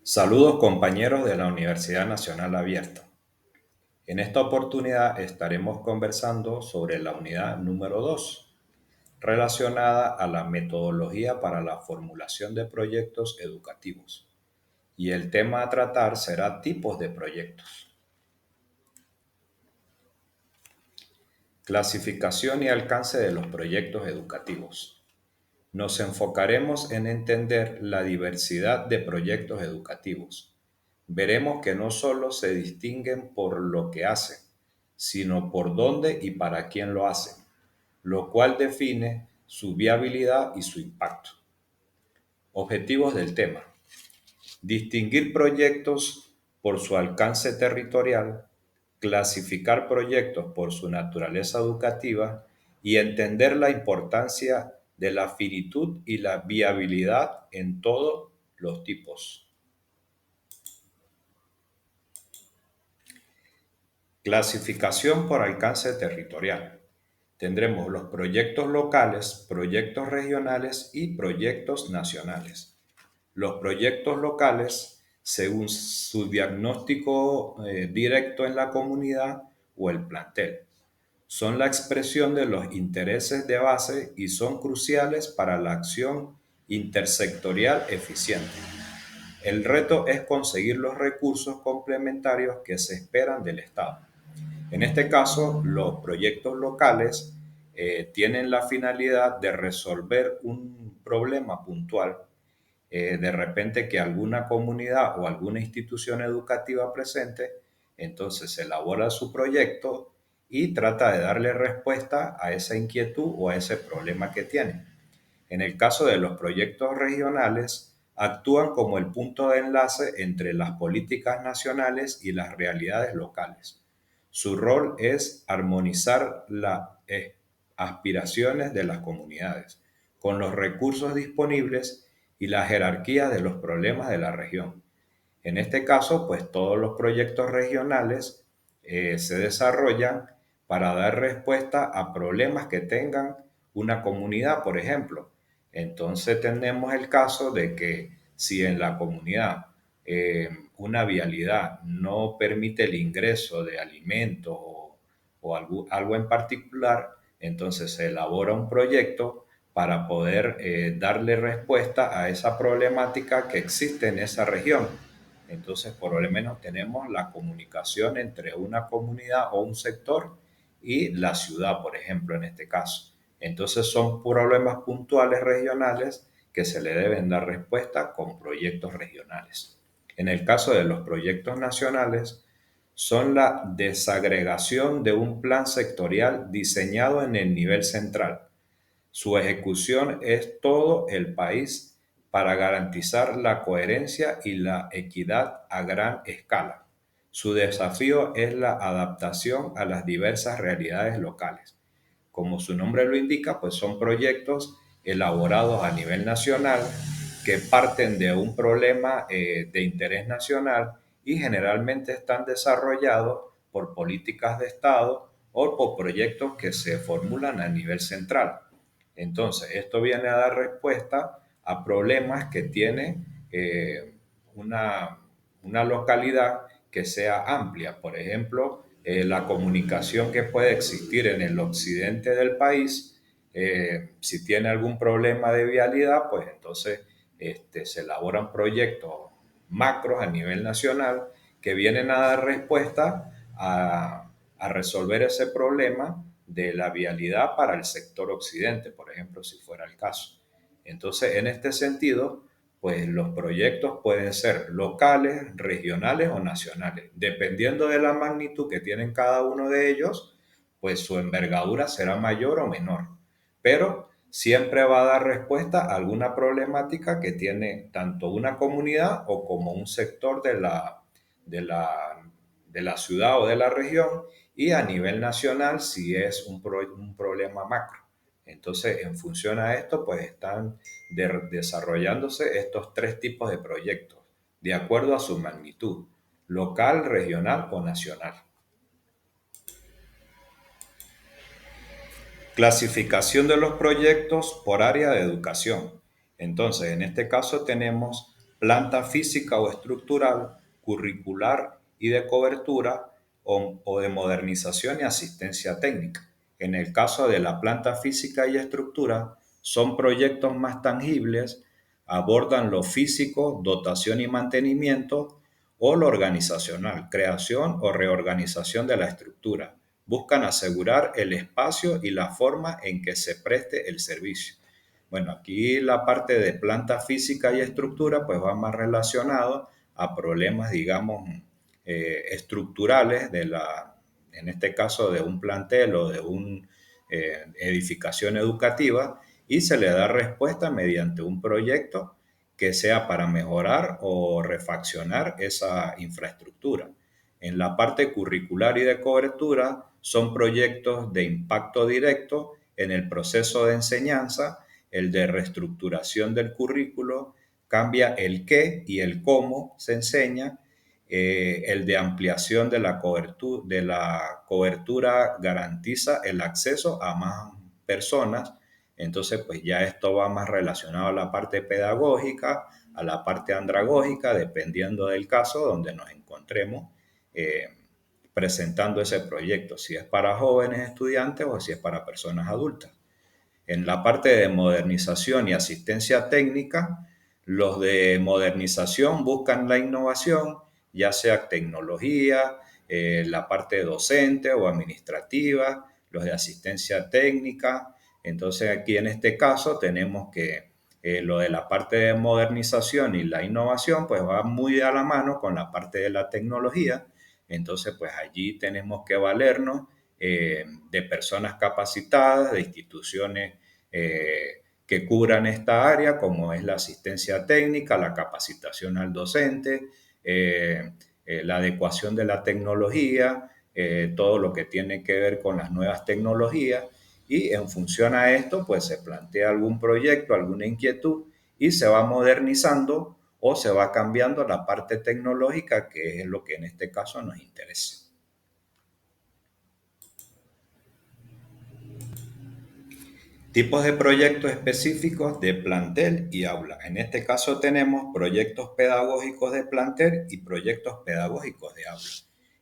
Saludos compañeros de la Universidad Nacional Abierta. En esta oportunidad estaremos conversando sobre la unidad número 2, relacionada a la metodología para la formulación de proyectos educativos. Y el tema a tratar será tipos de proyectos. Clasificación y alcance de los proyectos educativos. Nos enfocaremos en entender la diversidad de proyectos educativos. Veremos que no solo se distinguen por lo que hacen, sino por dónde y para quién lo hacen, lo cual define su viabilidad y su impacto. Objetivos del tema. Distinguir proyectos por su alcance territorial, clasificar proyectos por su naturaleza educativa y entender la importancia de la finitud y la viabilidad en todos los tipos. Clasificación por alcance territorial. Tendremos los proyectos locales, proyectos regionales y proyectos nacionales. Los proyectos locales, según su diagnóstico directo en la comunidad o el plantel, son la expresión de los intereses de base y son cruciales para la acción intersectorial eficiente. El reto es conseguir los recursos complementarios que se esperan del Estado. En este caso, los proyectos locales tienen la finalidad de resolver un problema puntual, de repente que alguna comunidad o alguna institución educativa presente, entonces se elabora su proyecto y trata de darle respuesta a esa inquietud o a ese problema que tiene. En el caso de los proyectos regionales, actúan como el punto de enlace entre las políticas nacionales y las realidades locales. Su rol es armonizar las aspiraciones de las comunidades con los recursos disponibles y la jerarquía de los problemas de la región. En este caso, pues todos los proyectos regionales se desarrollan para dar respuesta a problemas que tengan una comunidad, por ejemplo. Entonces tenemos el caso de que si en la comunidad una vialidad no permite el ingreso de alimentos o algo en particular, entonces se elabora un proyecto para poder darle respuesta a esa problemática que existe en esa región. Entonces, por lo menos tenemos la comunicación entre una comunidad o un sector y la ciudad, por ejemplo, en este caso. Entonces, son problemas puntuales regionales que se le deben dar respuesta con proyectos regionales. En el caso de los proyectos nacionales, son la desagregación de un plan sectorial diseñado en el nivel central. Su ejecución es todo el país para garantizar la coherencia y la equidad a gran escala. Su desafío es la adaptación a las diversas realidades locales. Como su nombre lo indica, pues son proyectos elaborados a nivel nacional que parten de un problema de interés nacional y generalmente están desarrollados por políticas de Estado o por proyectos que se formulan a nivel central. Entonces, esto viene a dar respuesta a problemas que tiene una, una localidad que sea amplia. Por ejemplo, la comunicación que puede existir en el occidente del país, si tiene algún problema de vialidad, pues entonces se elaboran proyectos macros a nivel nacional que vienen a dar respuesta a resolver ese problema de la vialidad para el sector occidente, por ejemplo, si fuera el caso. Entonces, en este sentido, pues los proyectos pueden ser locales, regionales o nacionales. Dependiendo de la magnitud que tienen cada uno de ellos, pues su envergadura será mayor o menor. Pero siempre va a dar respuesta a alguna problemática que tiene tanto una comunidad o como un sector de la, de la ciudad o de la región, y a nivel nacional si es un problema macro. Entonces, en función a esto, pues están desarrollándose estos tres tipos de proyectos, de acuerdo a su magnitud, local, regional o nacional. Clasificación de los proyectos por área de educación. Entonces, en este caso tenemos planta física o estructural, curricular y de cobertura o de modernización y asistencia técnica. En el caso de la planta física y estructura, son proyectos más tangibles, abordan lo físico, dotación y mantenimiento, o lo organizacional, creación o reorganización de la estructura. Buscan asegurar el espacio y la forma en que se preste el servicio. Bueno, aquí la parte de planta física y estructura pues va más relacionado a problemas, digamos, estructurales en este caso de un plantel o de una edificación educativa, y se le da respuesta mediante un proyecto que sea para mejorar o refaccionar esa infraestructura. En la parte curricular y de cobertura son proyectos de impacto directo en el proceso de enseñanza. El de reestructuración del currículo cambia el qué y el cómo se enseña. El de ampliación de la cobertura garantiza el acceso a más personas. Entonces, pues ya esto va más relacionado a la parte pedagógica, a la parte andragógica, dependiendo del caso donde nos encontremos eh, presentando ese proyecto, si es para jóvenes estudiantes o si es para personas adultas. En la parte de modernización y asistencia técnica, los de modernización buscan la innovación, ya sea tecnología, la parte docente o administrativa, los de asistencia técnica. Entonces aquí en este caso tenemos que lo de la parte de modernización y la innovación pues va muy a la mano con la parte de la tecnología. Entonces pues allí tenemos que valernos de personas capacitadas, de instituciones que cubran esta área, como es la asistencia técnica, la capacitación al docente, la adecuación de la tecnología, todo lo que tiene que ver con las nuevas tecnologías, y en función a esto, pues se plantea algún proyecto, alguna inquietud, y se va modernizando o se va cambiando la parte tecnológica, que es lo que en este caso nos interesa. Tipos de proyectos específicos de plantel y aula. En este caso tenemos proyectos pedagógicos de plantel y proyectos pedagógicos de aula.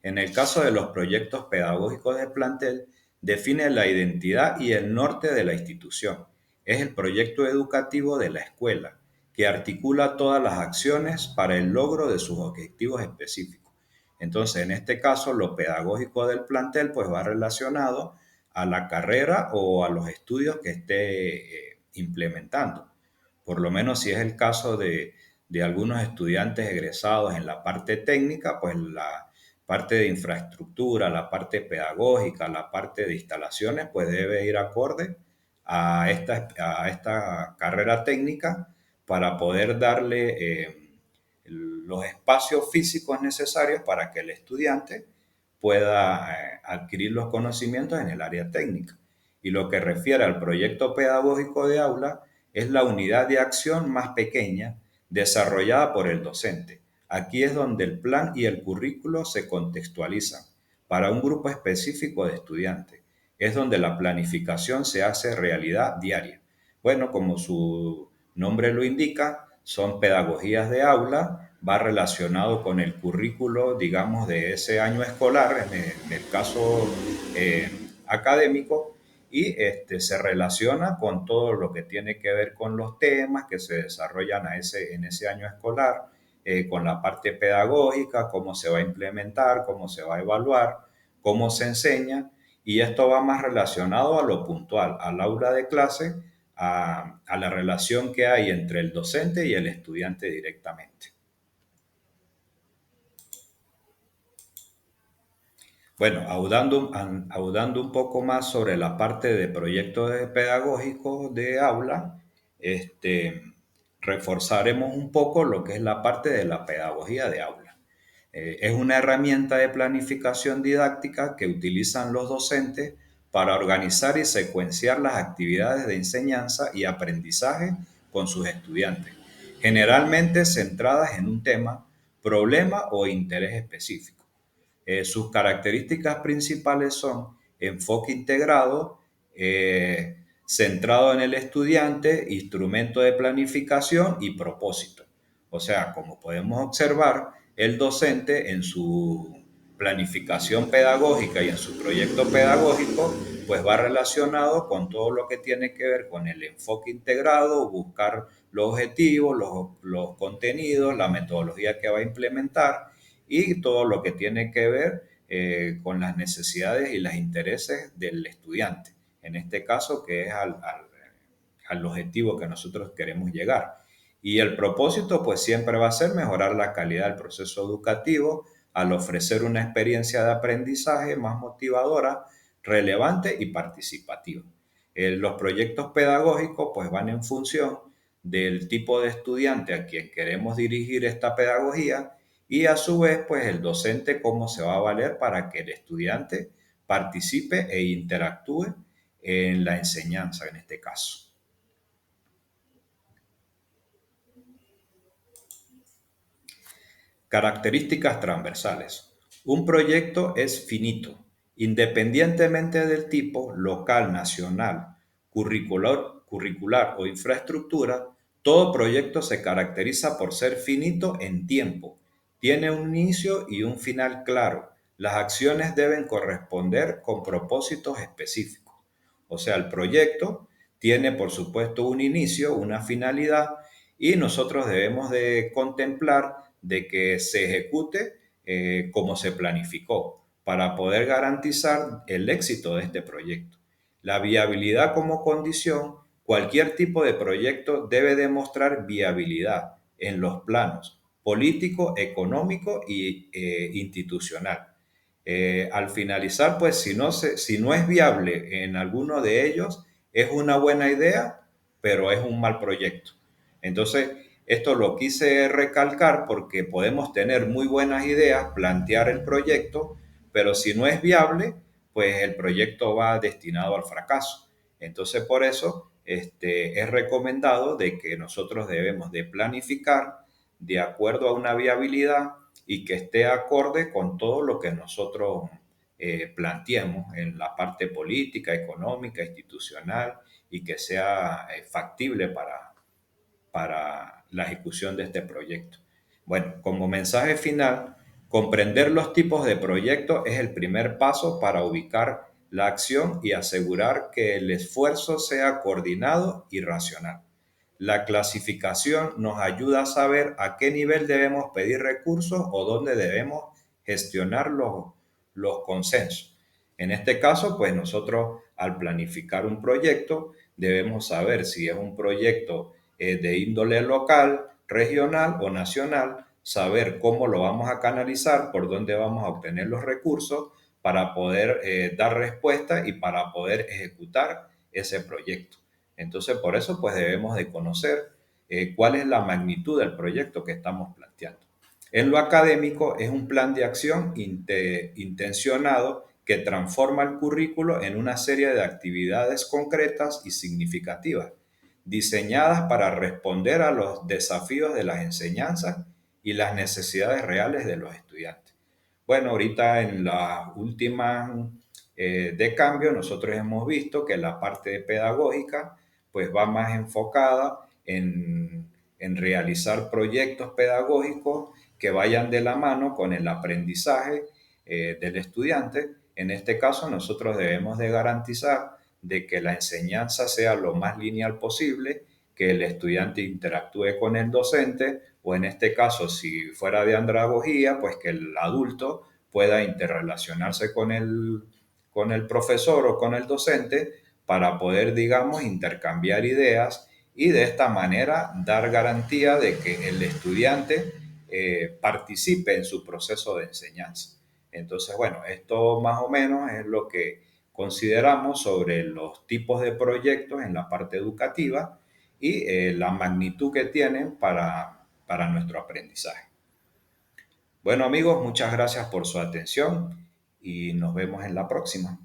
En el caso de los proyectos pedagógicos de plantel, define la identidad y el norte de la institución. Es el proyecto educativo de la escuela, que articula todas las acciones para el logro de sus objetivos específicos. Entonces, en este caso, lo pedagógico del plantel pues va relacionado a la carrera o a los estudios que esté implementando. Por lo menos si es el caso de algunos estudiantes egresados en la parte técnica, pues la parte de infraestructura, la parte pedagógica, la parte de instalaciones, pues debe ir acorde a esta carrera técnica para poder darle los espacios físicos necesarios para que el estudiante pueda adquirir los conocimientos en el área técnica. Y lo que refiere al proyecto pedagógico de aula es la unidad de acción más pequeña desarrollada por el docente. Aquí es donde el plan y el currículo se contextualizan para un grupo específico de estudiantes. Es donde la planificación se hace realidad diaria. Bueno, como su nombre lo indica, son pedagogías de aula, va relacionado con el currículo, digamos, de ese año escolar, en el caso académico, y se relaciona con todo lo que tiene que ver con los temas que se desarrollan en ese año escolar, con la parte pedagógica, cómo se va a implementar, cómo se va a evaluar, cómo se enseña, y esto va más relacionado a lo puntual, al aula de clase, a la relación que hay entre el docente y el estudiante directamente. Bueno, audando un poco más sobre la parte de proyectos pedagógicos de aula, reforzaremos un poco lo que es la parte de la pedagogía de aula. Es una herramienta de planificación didáctica que utilizan los docentes para organizar y secuenciar las actividades de enseñanza y aprendizaje con sus estudiantes, generalmente centradas en un tema, problema o interés específico. Sus características principales son enfoque integrado, centrado en el estudiante, instrumento de planificación y propósito. O sea, como podemos observar, el docente en su planificación pedagógica y en su proyecto pedagógico, pues va relacionado con todo lo que tiene que ver con el enfoque integrado, buscar los objetivos, los contenidos, la metodología que va a implementar y todo lo que tiene que ver con las necesidades y los intereses del estudiante. En este caso, que es al objetivo que nosotros queremos llegar. Y el propósito pues siempre va a ser mejorar la calidad del proceso educativo al ofrecer una experiencia de aprendizaje más motivadora, relevante y participativa. Los proyectos pedagógicos pues van en función del tipo de estudiante a quien queremos dirigir esta pedagogía y a su vez pues el docente cómo se va a valer para que el estudiante participe e interactúe en la enseñanza en este caso. Características transversales. Un proyecto es finito, independientemente del tipo local, nacional, curricular o infraestructura. Todo proyecto se caracteriza por ser finito en tiempo. Tiene un inicio y un final claro. Las acciones deben corresponder con propósitos específicos. O sea, el proyecto tiene, por supuesto, un inicio, una finalidad y nosotros debemos de contemplar de que se ejecute como se planificó para poder garantizar el éxito de este proyecto. La viabilidad como condición, cualquier tipo de proyecto debe demostrar viabilidad en los planos político, económico y institucional. Al finalizar, pues si no es viable en alguno de ellos, es una buena idea, pero es un mal proyecto. Entonces, esto lo quise recalcar porque podemos tener muy buenas ideas, plantear el proyecto, pero si no es viable, pues el proyecto va destinado al fracaso. Entonces, por eso es recomendado de que nosotros debemos de planificar de acuerdo a una viabilidad y que esté acorde con todo lo que nosotros planteemos en la parte política, económica, institucional y que sea factible para la ejecución de este proyecto. Bueno, como mensaje final, comprender los tipos de proyectos es el primer paso para ubicar la acción y asegurar que el esfuerzo sea coordinado y racional. La clasificación nos ayuda a saber a qué nivel debemos pedir recursos o dónde debemos gestionar los consensos. En este caso, pues nosotros al planificar un proyecto debemos saber si es un proyecto de índole local, regional o nacional, saber cómo lo vamos a canalizar, por dónde vamos a obtener los recursos para poder dar respuesta y para poder ejecutar ese proyecto. Entonces, por eso, pues debemos de conocer cuál es la magnitud del proyecto que estamos planteando. En lo académico es un plan de acción intencionado que transforma el currículo en una serie de actividades concretas y significativas, diseñadas para responder a los desafíos de las enseñanzas y las necesidades reales de los estudiantes. Bueno, ahorita en las últimas de cambio, nosotros hemos visto que la parte pedagógica pues va más enfocada en realizar proyectos pedagógicos que vayan de la mano con el aprendizaje del estudiante. En este caso, nosotros debemos de garantizar de que la enseñanza sea lo más lineal posible, que el estudiante interactúe con el docente o en este caso, si fuera de andragogía, pues que el adulto pueda interrelacionarse con el profesor o con el docente para poder, digamos, intercambiar ideas y de esta manera dar garantía de que el estudiante participe en su proceso de enseñanza. Entonces, bueno, esto más o menos es lo que consideramos sobre los tipos de proyectos en la parte educativa y la magnitud que tienen para nuestro aprendizaje. Bueno amigos, muchas gracias por su atención y nos vemos en la próxima.